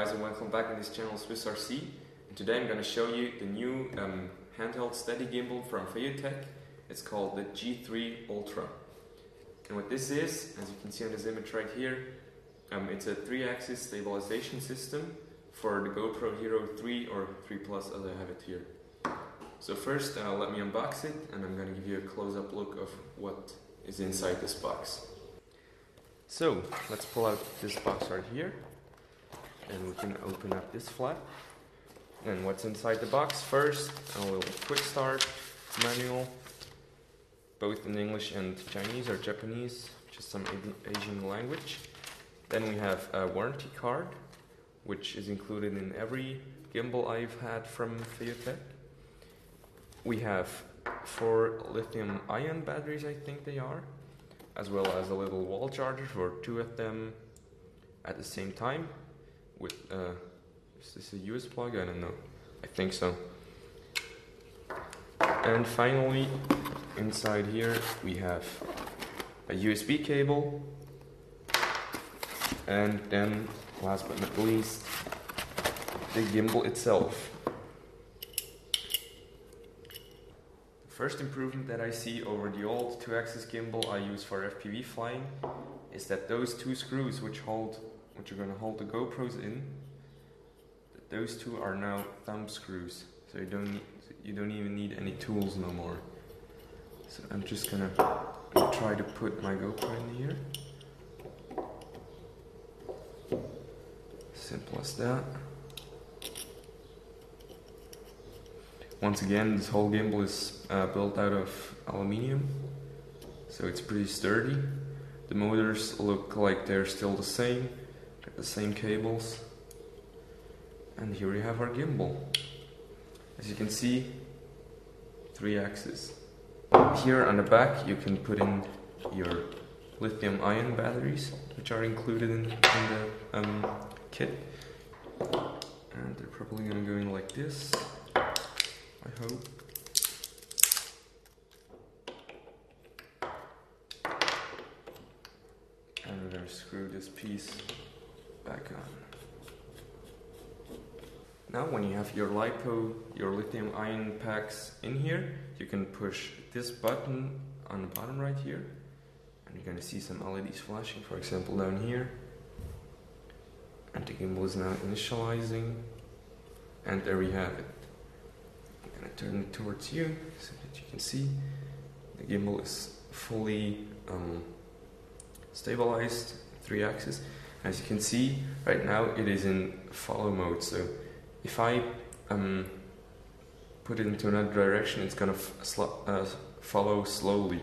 guys, and welcome back in this channel SwissRC. And today I'm going to show you the new handheld steady gimbal from FeiYuTech. It's called the G3 Ultra. And what this is, as you can see on this image right here, it's a 3-axis stabilization system for the GoPro HERO3 or 3 Plus as I have it here. So first let me unbox it, and I'm going to give you a close-up look of what is inside this box. So let's pull out this box right here, and we can open up this flap. And what's inside the box? First, a little quick start manual, both in English and Chinese or Japanese, just some Asian language. Then we have a warranty card, which is included in every gimbal I've had from FeiYuTech. We have 4 lithium-ion batteries, I think they are, as well as a little wall charger for 2 of them at the same time. With is this a US plug? I don't know. I think so. And finally, inside here we have a USB cable, and then last but not least, the gimbal itself. The first improvement that I see over the old 2-axis gimbal I use for FPV flying is that those 2 screws which you're going to hold the GoPros in, those 2 are now thumb screws, so you don't even need any tools no more. So I'm just gonna try to put my GoPro in here. Simple as that. Once again, this whole gimbal is built out of aluminium, so it's pretty sturdy. The motors look like they're still the same. Got the same cables. And here we have our gimbal. As you can see, 3 axes. Here on the back you can put in your lithium-ion batteries, which are included in the kit. And they're probably going to go in like this, I hope. And we're going to screw this piece back on. Now when you have your LiPo, your lithium-ion packs in here, you can push this button on the bottom right here, and you're going to see some LEDs flashing, for example down here. And the gimbal is now initializing, and there we have it. I'm going to turn it towards you so that you can see the gimbal is fully stabilized, 3 axis. As you can see, right now it is in follow mode, so if I put it into another direction, it's going to follow slowly.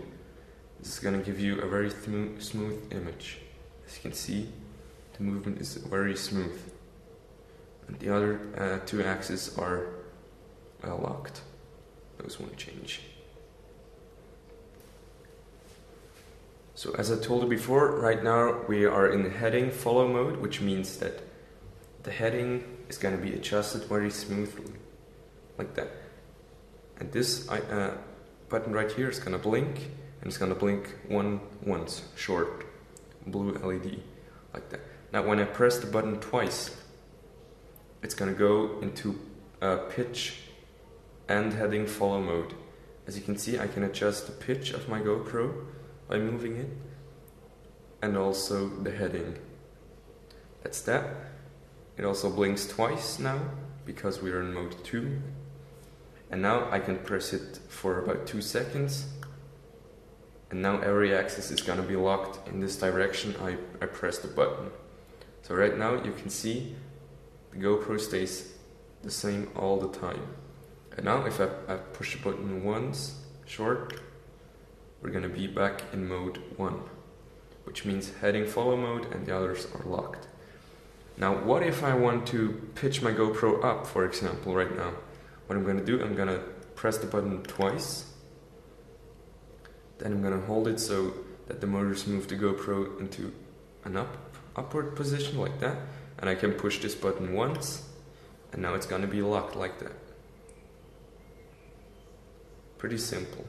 This is going to give you a very smooth image. As you can see, the movement is very smooth. And the other 2 axes are locked. Those won't change. So as I told you before, right now we are in the heading follow mode, which means that the heading is going to be adjusted very smoothly, like that. And this button right here is going to blink, and it's going to blink once, short, blue LED, like that. Now when I press the button twice, it's going to go into pitch and heading follow mode. As you can see, I can adjust the pitch of my GoPro by moving it, and also the heading. That's that. It also blinks twice now, because we are in mode 2. And now I can press it for about 2 seconds. And now every axis is going to be locked in this direction I press the button. So right now you can see the GoPro stays the same all the time. And now if I push the button once, short, we're going to be back in mode 1. Which means heading follow mode, and the others are locked. Now, what if I want to pitch my GoPro up, for example, right now? What I'm going to do, I'm going to press the button twice. Then I'm going to hold it so that the motors move the GoPro into an upward position, like that. And I can push this button once, and now it's going to be locked like that. Pretty simple.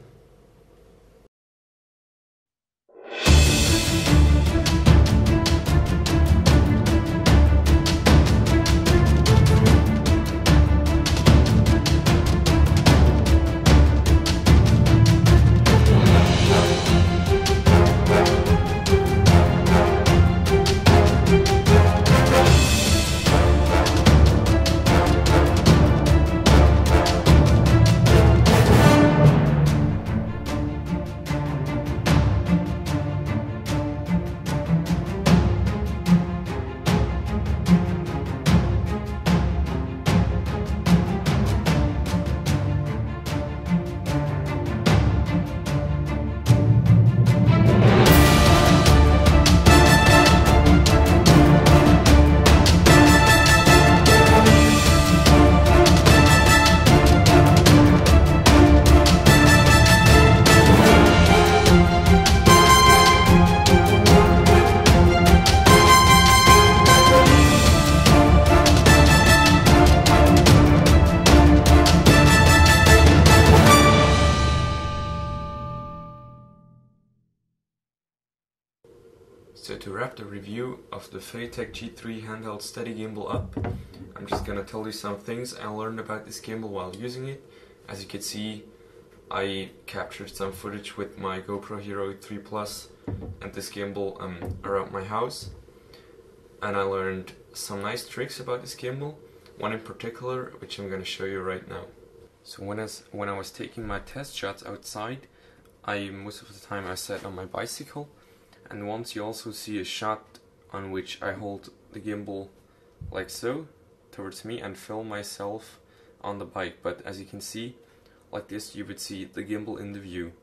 So to wrap the review of the FeiYuTech G3 handheld steady gimbal up, I'm just gonna tell you some things I learned about this gimbal while using it. As you can see, I captured some footage with my GoPro HERO3 Plus and this gimbal around my house, and I learned some nice tricks about this gimbal, one in particular which I'm gonna show you right now. So when I was taking my test shots outside, most of the time I sat on my bicycle, and once you also see a shot on which I hold the gimbal like so towards me and film myself on the bike, but as you can see, like this, you would see the gimbal in the view.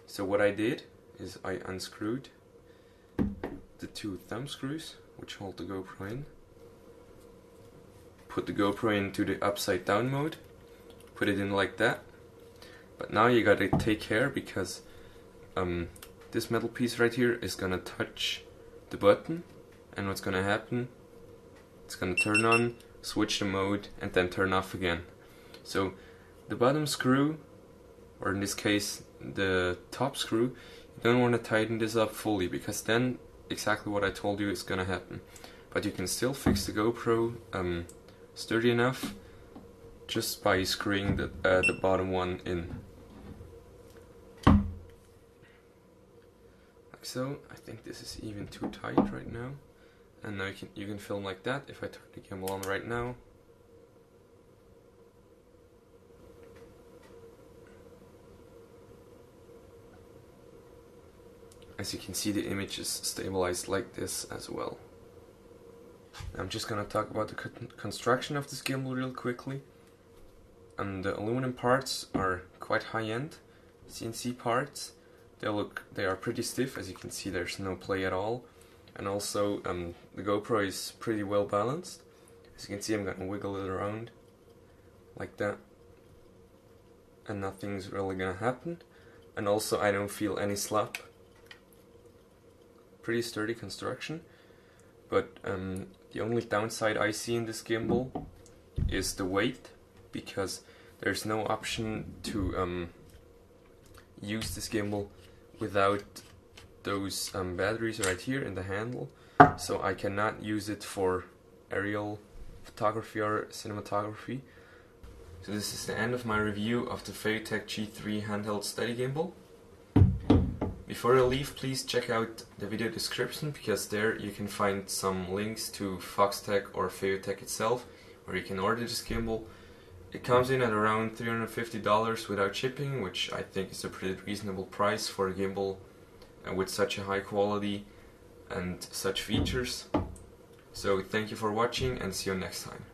So what I did is I unscrewed the two thumb screws which hold the GoPro in, put the GoPro into the upside down mode, put it in like that. But now you gotta take care, because this metal piece right here is gonna touch the button, and what's gonna happen, it's gonna turn on, switch the mode, and then turn off again. So the bottom screw, or in this case the top screw, you don't want to tighten this up fully, because then exactly what I told you is gonna happen. But you can still fix the GoPro sturdy enough just by screwing the bottom one in. Like so. I think this is even too tight right now. And now you can film like that. If I turn the gimbal on right now, as you can see, the image is stabilized like this as well. I'm just gonna talk about the construction of this gimbal real quickly. And the aluminum parts are quite high-end CNC parts. They are pretty stiff. As you can see, there's no play at all. And also the GoPro is pretty well balanced. As you can see, I'm gonna wiggle it around like that, and nothing's really gonna happen. And also I don't feel any slap. Pretty sturdy construction. But the only downside I see in this gimbal is the weight, because there's no option to use this gimbal without those batteries right here in the handle. So I cannot use it for aerial photography or cinematography. So this is the end of my review of the FeiYuTech G3 handheld steady gimbal. Before you leave, please check out the video description, because there you can find some links to Foxtech or FeiYuTech itself, where you can order this gimbal. It comes in at around $350 without shipping, which I think is a pretty reasonable price for a gimbal with such a high quality and such features. So thank you for watching, and see you next time.